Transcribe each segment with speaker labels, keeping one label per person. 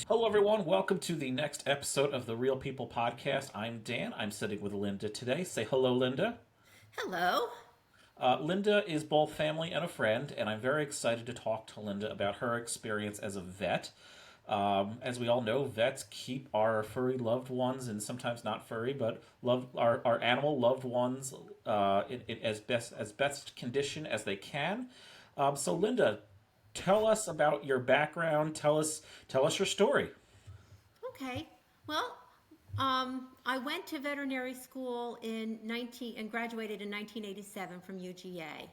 Speaker 1: Hello, everyone. Welcome to the next episode of the Real People Podcast. I'm Dan. I'm sitting with Linda today. Say hello, Linda.
Speaker 2: Hello.
Speaker 1: Linda is both family and a friend, and I'm very excited to talk to Linda about her experience as a vet. As we all know, vets keep our furry loved ones, and sometimes not furry, but love our animal loved ones in as best condition as they can. So, Linda, tell us about your background. Tell us your story.
Speaker 2: Okay. Well, I went to veterinary school in 19 and graduated in 1987 from UGA.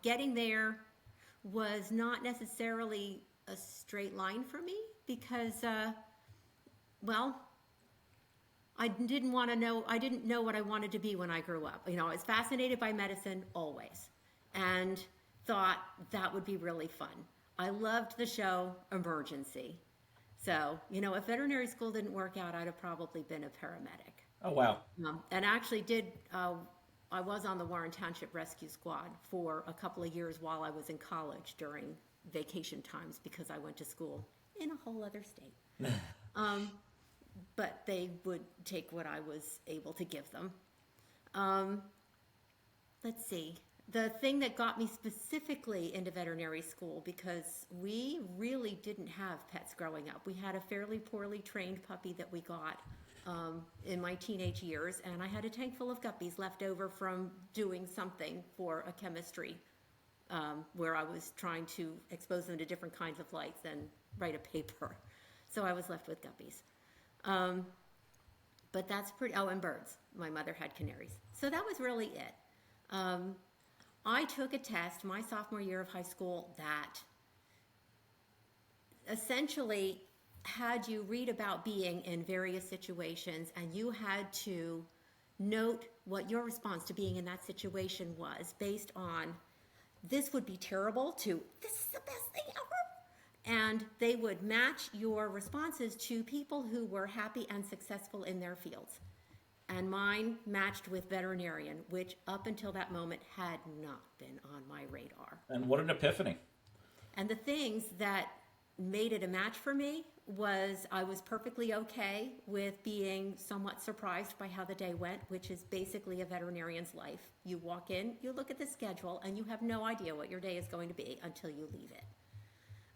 Speaker 2: Getting there was not necessarily a straight line for me because, well, I didn't want to know. I didn't know what I wanted to be when I grew up. I was fascinated by medicine always, and thought that would be really fun. I loved the show Emergency. So, if veterinary school didn't work out, I'd have probably been a paramedic.
Speaker 1: Oh wow.
Speaker 2: And actually I was on the Warren Township Rescue Squad for a couple of years while I was in college during vacation times because I went to school in a whole other state. Um, but they would take what I was able to give them. Um, let's see. The thing that got me specifically into veterinary school, because we really didn't have pets growing up. We had a fairly poorly trained puppy that we got in my teenage years, and I had a tank full of guppies left over from doing something for a chemistry where I was trying to expose them to different kinds of lights and write a paper. So I was left with guppies. Um, but that's pretty, oh, and birds. My mother had canaries. So that was really it. Um, I took a test my sophomore year of high school that essentially had you read about being in various situations, and you had to note what your response to being in that situation was based on this would be terrible to this is the best thing ever. And they would match your responses to people who were happy and successful in their fields. And mine matched with veterinarian, which up until that moment had not been on my radar.
Speaker 1: And what an epiphany.
Speaker 2: And the things that made it a match for me was I was perfectly okay with being somewhat surprised by how the day went, which is basically a veterinarian's life. You walk in, you look at the schedule, and you have no idea what your day is going to be until you leave it.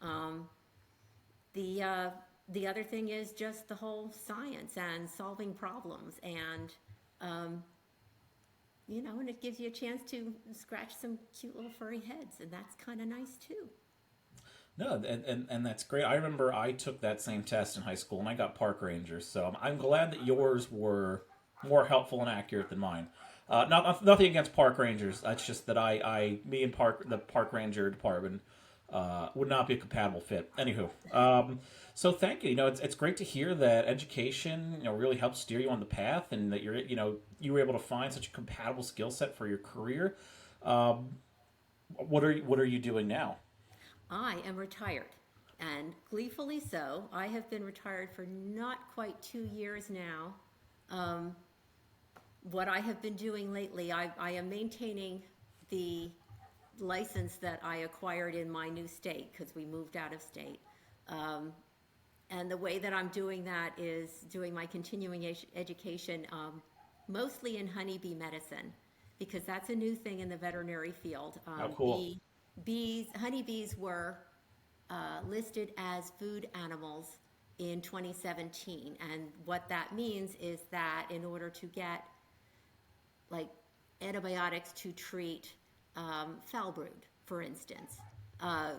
Speaker 2: Um, the uh, the other thing is just the whole science and solving problems, um, and it gives you a chance to scratch some cute little furry heads, and that's kind of nice too.
Speaker 1: No, and that's great. I remember I took that same test in high school, and I got park rangers. So I'm glad that yours were more helpful and accurate than mine. Nothing against park rangers. That's just that me and the park ranger department would not be a compatible fit. Anywho, so thank you. It's great to hear that education really helps steer you on the path, and that you were able to find such a compatible skill set for your career. Um, what are you doing now?
Speaker 2: I am retired, and gleefully so. I have been retired for not quite 2 years now. Um, what I have been doing lately, I am maintaining the license that I acquired in my new state because we moved out of state. Um, and the way that I'm doing that is doing my continuing education mostly in honeybee medicine because that's a new thing in the veterinary field.
Speaker 1: How cool.
Speaker 2: Honeybees were listed as food animals in 2017. And what that means is that in order to get like antibiotics to treat foul brood, for instance, uh,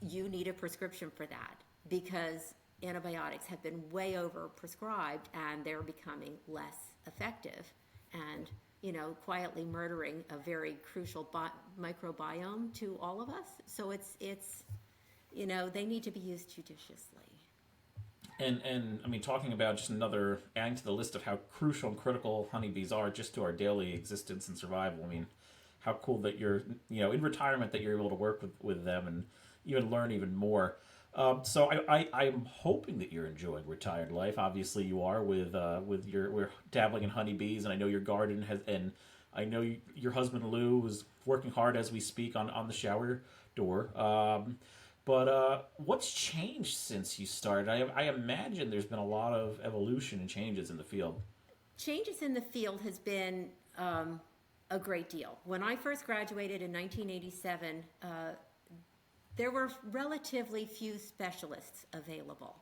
Speaker 2: you need a prescription for that because antibiotics have been way over prescribed and they're becoming less effective and quietly murdering a very crucial microbiome to all of us. So it's they need to be used judiciously.
Speaker 1: And I mean, talking about just another adding to the list of how crucial and critical honeybees are just to our daily existence and survival. I mean, how cool that you're in retirement that you're able to work with them and even learn even more. So I'm hoping that you're enjoying retired life. Obviously, you are with we're dabbling in honeybees, and I know your garden has, and I know your husband Lou is working hard as we speak on the shower door. But what's changed since you started? I imagine there's been a lot of evolution and changes in the field.
Speaker 2: Changes in the field has been a great deal. When I first graduated in 1987, there were relatively few specialists available.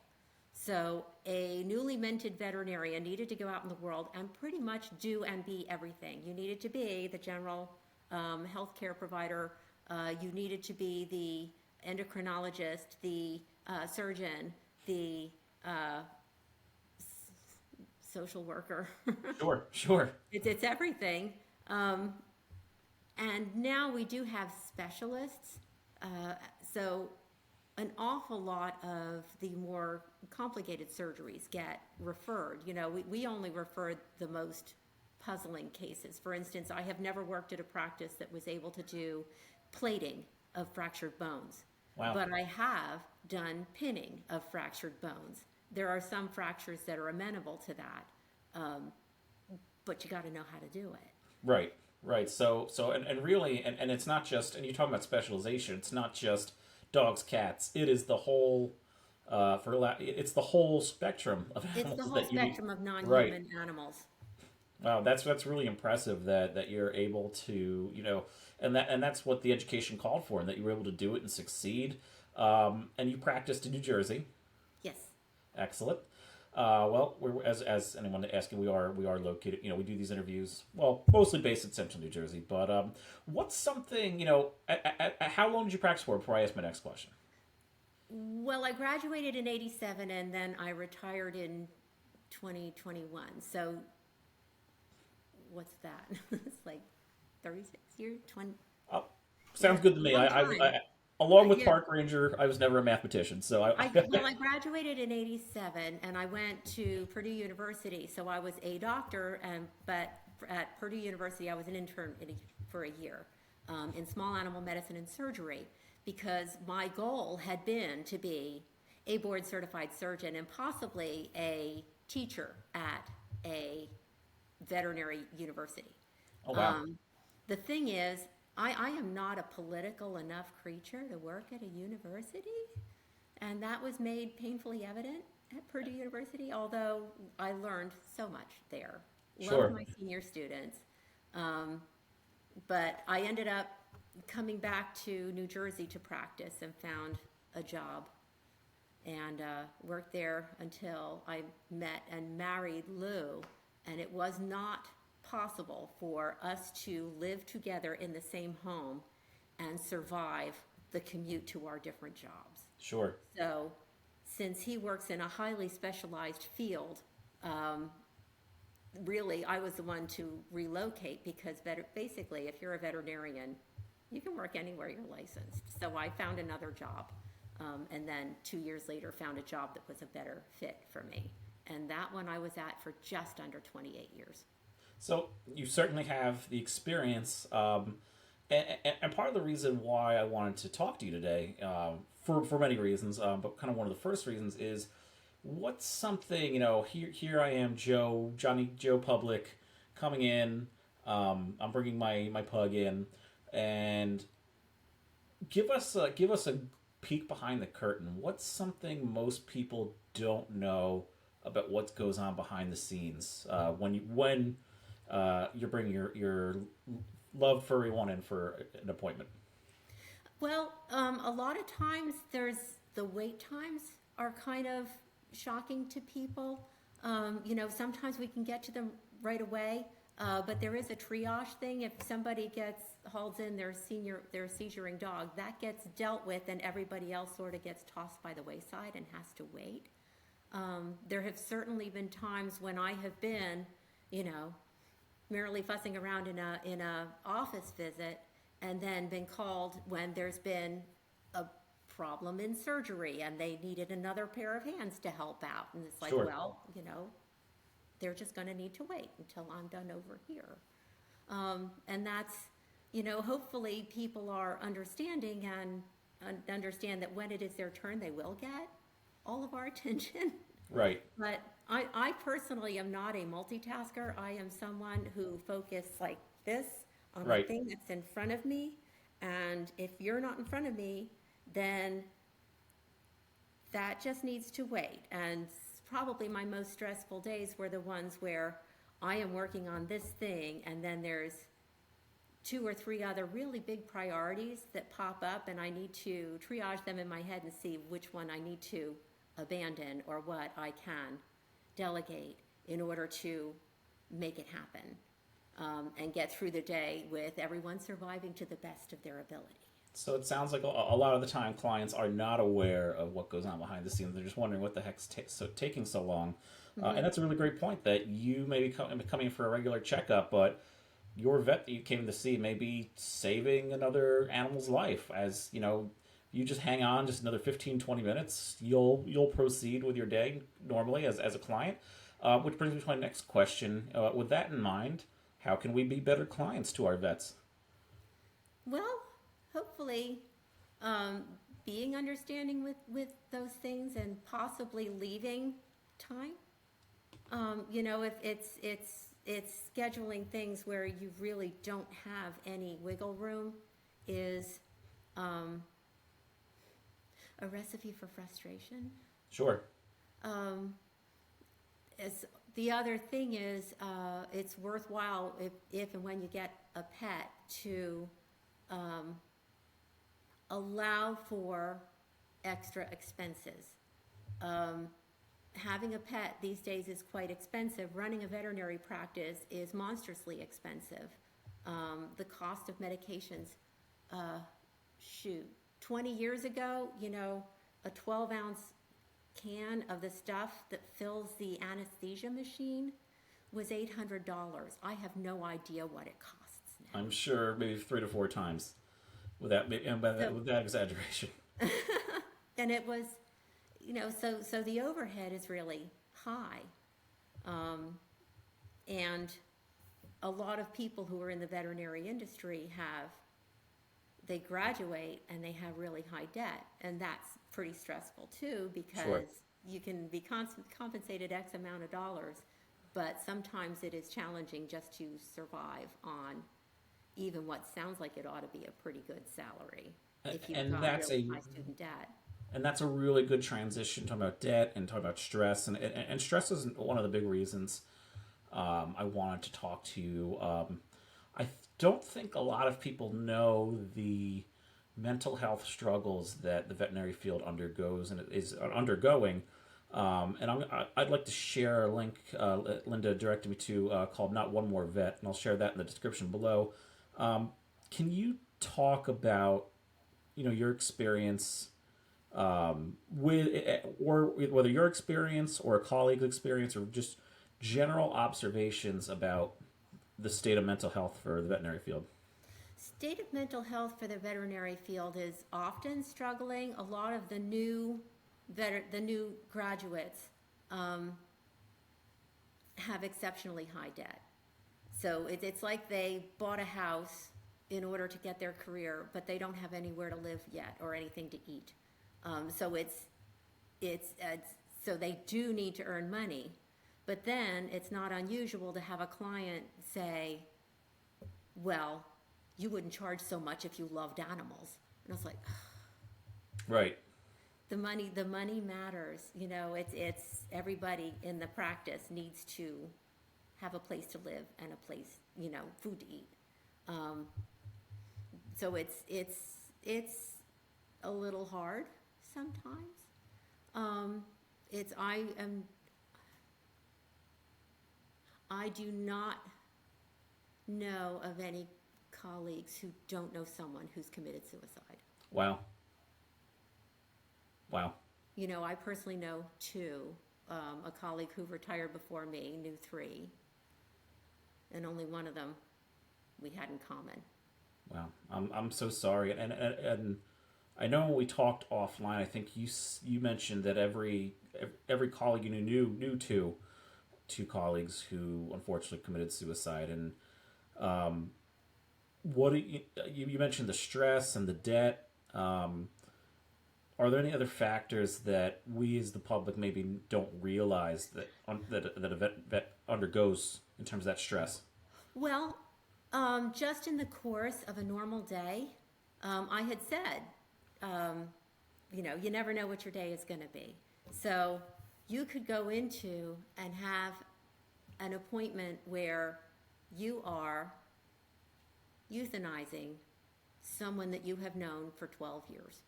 Speaker 2: So a newly minted veterinarian needed to go out in the world and pretty much do and be everything. You needed to be the general healthcare provider. You needed to be the endocrinologist, the surgeon, the social worker.
Speaker 1: Sure, sure.
Speaker 2: It's everything. Um, and now we do have specialists. So an awful lot of the more complicated surgeries get referred. We only refer the most puzzling cases. For instance, I have never worked at a practice that was able to do plating of fractured bones.
Speaker 1: Wow.
Speaker 2: But I have done pinning of fractured bones. There are some fractures that are amenable to that, but you got to know how to do it.
Speaker 1: Right, right. And really, and it's not just, and you're talking about specialization, it's not just dogs, cats. It is the whole, it's the whole spectrum of
Speaker 2: It's the
Speaker 1: animals
Speaker 2: whole
Speaker 1: that you need.
Speaker 2: spectrum of
Speaker 1: Right.
Speaker 2: non-human animals.
Speaker 1: Wow, that's really impressive that you're able to, and that's what the education called for, and that you were able to do it and succeed. And you practiced in New Jersey.
Speaker 2: Yes.
Speaker 1: Excellent. Well, as anyone asking, we are located. We do these interviews. Well, mostly based in Central New Jersey. But what's something how long did you practice for before I ask my next question?
Speaker 2: Well, I graduated in 87 and then I retired in 2021. So what's that? It's like 36 years, 20.
Speaker 1: Oh, sounds good to me.
Speaker 2: Long
Speaker 1: Along with
Speaker 2: Yeah.
Speaker 1: park ranger, I was never a mathematician, so
Speaker 2: I graduated in 87 and I went to Purdue University. So I was a doctor, but at Purdue University, I was an intern for a year in small animal medicine and surgery because my goal had been to be a board certified surgeon and possibly a teacher at a veterinary university.
Speaker 1: oh wow,
Speaker 2: The thing is, I am not a political enough creature to work at a university, and that was made painfully evident at Purdue University, although I learned so much there. Loved
Speaker 1: sure,
Speaker 2: my senior students. Um, but I ended up coming back to New Jersey to practice and found a job and worked there until I met and married Lou. And it was not possible for us to live together in the same home and survive the commute to our different jobs.
Speaker 1: sure,
Speaker 2: So, since he works in a highly specialized field, really I was the one to relocate because basically, if you're a veterinarian, you can work anywhere you're licensed. So I found another job, and then 2 years later found a job that was a better fit for me. And that one I was at for just under 28 years.
Speaker 1: So you certainly have the experience, and part of the reason why I wanted to talk to you today, for many reasons, but kind of one of the first reasons is what's something here I am, Joe Public, coming in. I'm bringing my pug in, and give us a peek behind the curtain. What's something most people don't know about what goes on behind the scenes when you're bringing your love furry one in for an appointment?
Speaker 2: Well, a lot of times the wait times are kind of shocking to people. Sometimes we can get to them right away, but there is a triage thing. If somebody hauls in their seizuring dog, that gets dealt with, and everybody else sort of gets tossed by the wayside and has to wait. There have certainly been times when I have been, merely fussing around in a office visit, and then been called when there's been a problem in surgery and they needed another pair of hands to help out. And it's like,
Speaker 1: Sure.
Speaker 2: well, they're just going to need to wait until I'm done over here. And that's, hopefully people are understanding and understand that when it is their turn, they will get all of our attention.
Speaker 1: Right.
Speaker 2: But I personally am not a multitasker. I am someone who focuses like this on the
Speaker 1: Right.
Speaker 2: thing that's in front of me. And if you're not in front of me, then that just needs to wait. And probably my most stressful days were the ones where I am working on this thing, and then there's two or three other really big priorities that pop up, and I need to triage them in my head and see which one I need to abandon or what I can delegate in order to make it happen, and get through the day with everyone surviving to the best of their ability.
Speaker 1: So it sounds like a lot of the time clients are not aware of what goes on behind the scenes. They're just wondering what the heck's taking so long. And that's a really great point that you may be coming for a regular checkup, but your vet that you came to see may be saving another animal's life. As you know, you just hang on just another 15, 20 minutes. You'll proceed with your day normally as a client. Which brings me to my next question. With that in mind, how can we be better clients to our vets?
Speaker 2: Well, hopefully, being understanding with those things and possibly leaving time. If it's scheduling things where you really don't have any wiggle room is a recipe for frustration.
Speaker 1: Sure.
Speaker 2: As the other thing is, it's worthwhile if and when you get a pet to allow for extra expenses. Having a pet these days is quite expensive. Running a veterinary practice is monstrously expensive. The cost of medications, 20 years ago, a 12-ounce can of the stuff that fills the anesthesia machine was $800. I have no idea what it costs now.
Speaker 1: I'm sure maybe 3 to 4 times with that, and with that exaggeration.
Speaker 2: And it was, so the overhead is really high. And a lot of people who are in the veterinary industry they graduate and they have really high debt. And that's pretty stressful too, because
Speaker 1: Sure.
Speaker 2: you can be compensated X amount of dollars, but sometimes it is challenging just to survive on even what sounds like it ought to be a pretty good salary if you've
Speaker 1: And
Speaker 2: got
Speaker 1: that's
Speaker 2: really high student debt.
Speaker 1: and that's a really good transition talking about debt and talking about stress, and stress is one of the big reasons I wanted to talk to you. I don't think a lot of people know the mental health struggles that the veterinary field undergoes and is undergoing. I'd like to share a link Linda directed me to called Not One More Vet, and I'll share that in the description below. Can you talk about your experience or whether your experience or a colleague's experience or just general observations about the state of mental health for the veterinary field?
Speaker 2: State of mental health for the veterinary field is often struggling. A lot of the new graduates have exceptionally high debt. So it's like they bought a house in order to get their career, but they don't have anywhere to live yet or anything to eat. So so they do need to earn money. But then it's not unusual to have a client say, well, you wouldn't charge so much if you loved animals. And I was like,
Speaker 1: Right.
Speaker 2: the money matters. It's everybody in the practice needs to have a place to live and a place, food to eat. So it's a little hard sometimes. I do not know of any colleagues who don't know someone who's committed suicide.
Speaker 1: Wow.
Speaker 2: I personally know 2. A colleague who retired before me knew 3. And only one of them we had in common.
Speaker 1: Wow. I'm so sorry. And I know when we talked offline, I think you mentioned that every colleague you knew two colleagues who unfortunately committed suicide. And what you mentioned the stress and the debt. Are there any other factors that we as the public maybe don't realize that a vet undergoes in terms of that stress?
Speaker 2: Well, just in the course of a normal day, I had said, you never know what your day is going to be. So you could go into and have an appointment where you are euthanizing someone that you have known for 12 years,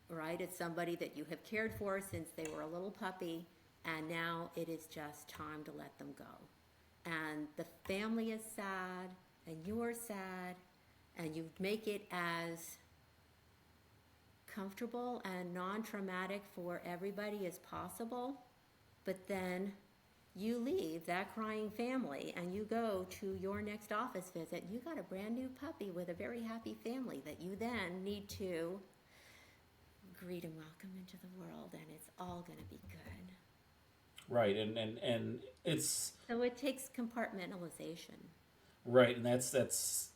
Speaker 2: right? It's somebody that you have cared for since they were a little puppy, and now it is just time to let them go. And the family is sad, and you're sad, and you make it as comfortable and non-traumatic for everybody as possible, but then you leave that crying family and you go to your next office visit. You got a brand new puppy with a very happy family that you then need to greet and welcome into the world, and it's all going to be good.
Speaker 1: Right, and it's
Speaker 2: So it takes compartmentalization.
Speaker 1: right, and that's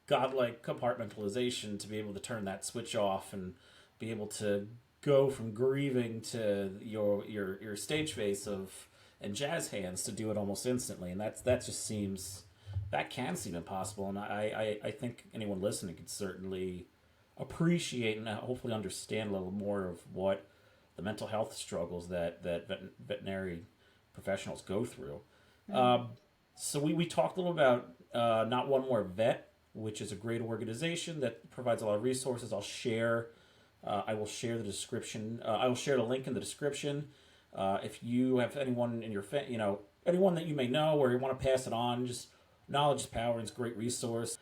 Speaker 1: godlike compartmentalization to be able to turn that switch off and be able to go from grieving to your stage face of and jazz hands to do it almost instantly, and that just seems that can seem impossible, and I think anyone listening could certainly appreciate and hopefully understand a little more of what the mental health struggles that veterinary professionals go through. So we talked a little about Not One More Vet, which is a great organization that provides a lot of resources. I will share the description. I will share the link in the description. If you have anyone in your anyone that you may know or you want to pass it on, just knowledge is power, and it's a great resource.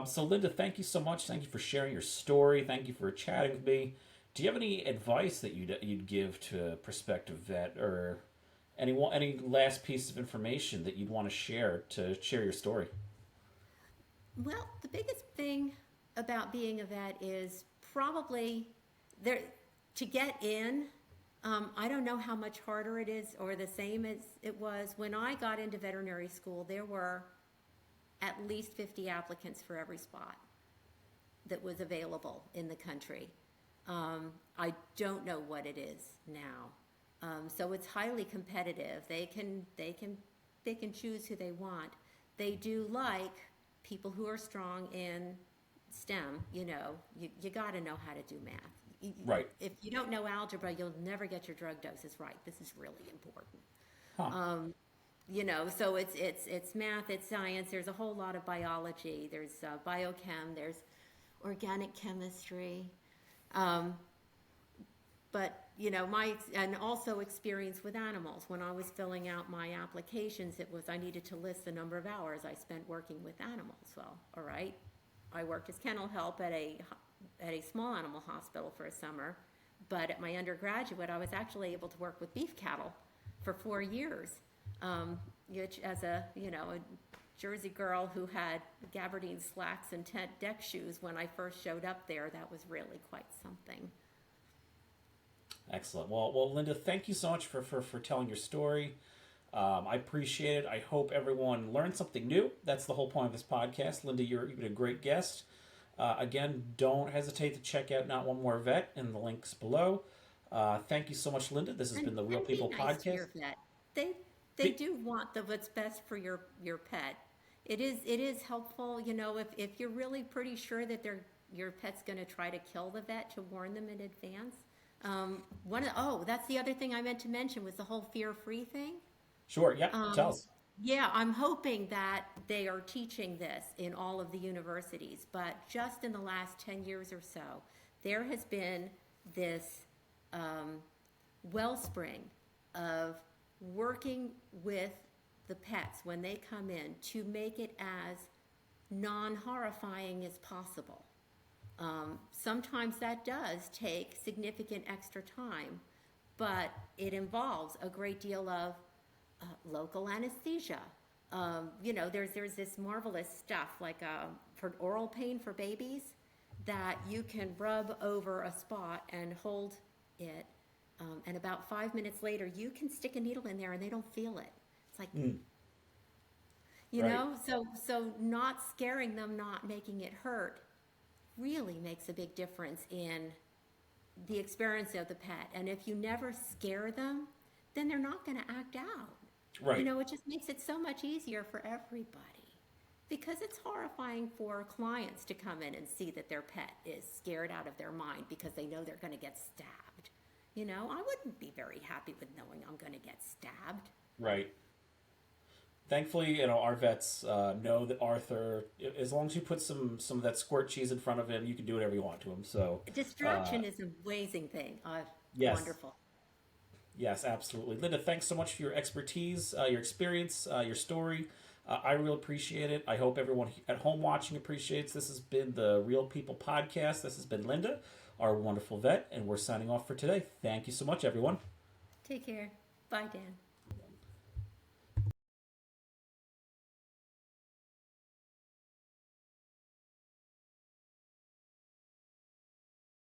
Speaker 1: So Linda, thank you so much. Thank you for sharing your story. Thank you for chatting with me. Do you have any advice that you'd give to a prospective vet, or any last piece of information that you'd want to share your story?
Speaker 2: Well, the biggest thing about being a vet is probably there to get in. I don't know how much harder it is or the same as it was when I got into veterinary school. There were at least 50 applicants for every spot that was available in the country. I don't know what it is now. So it's highly competitive. They can pick and choose who they want. They do like people who are strong in STEM. You got to know how to do math.
Speaker 1: Right.
Speaker 2: If you don't know algebra, you'll never get your drug doses right. This is really important.
Speaker 1: Huh.
Speaker 2: So it's math, it's science. There's a whole lot of biology. There's biochem. There's organic chemistry. But and also experience with animals. When I was filling out my applications, I needed to list the number of hours I spent working with animals. Well, all right, I worked as kennel help at a small animal hospital for a summer, but at my undergraduate, I was actually able to work with beef cattle for 4 years. Which, as a Jersey girl who had gabardine slacks and tent deck shoes when I first showed up there, that was really quite something.
Speaker 1: Excellent. Well, Linda, thank you so much for telling your story. I appreciate it. I hope everyone learned something new. That's the whole point of this podcast. Linda, you've been a great guest. Again, don't hesitate to check out Not One More Vet in the links below. Thank you so much, Linda. This has been the Real People
Speaker 2: be nice
Speaker 1: Podcast.
Speaker 2: To your vet. They do want what's best for your pet. It is helpful, if you're really pretty sure that your pet's going to try to kill the vet, to warn them in advance. That's the other thing I meant to mention was the whole fear-free thing.
Speaker 1: Sure. Yeah. Tell us.
Speaker 2: Yeah, I'm hoping that they are teaching this in all of the universities, but just in the last 10 years or so, there has been this wellspring of working with the pets when they come in to make it as non-horrifying as possible. Sometimes that does take significant extra time, but it involves a great deal of local anesthesia. There's this marvelous stuff like for oral pain for babies that you can rub over a spot and hold it, and about 5 minutes later you can stick a needle in there and they don't feel it. It's like, so not scaring them, not making it hurt, really makes a big difference in the experience of the pet. And if you never scare them, then they're not going to act out.
Speaker 1: Right.
Speaker 2: It just makes it so much easier for everybody. Because it's horrifying for clients to come in and see that their pet is scared out of their mind because they know they're going to get stabbed. You know, I wouldn't be very happy with knowing I'm going to get stabbed.
Speaker 1: Right. Thankfully, our vets know that Arthur, as long as you put some of that squirt cheese in front of him, you can do whatever you want to him. So,
Speaker 2: Distraction is an amazing thing.
Speaker 1: yes,
Speaker 2: Wonderful.
Speaker 1: yes, absolutely. Linda, thanks so much for your expertise, your experience, your story. I really appreciate it. I hope everyone at home watching appreciates. This has been the Real People Podcast. This has been Linda, our wonderful vet, and we're signing off for today. Thank you so much, everyone.
Speaker 2: Take care. Bye, Dan.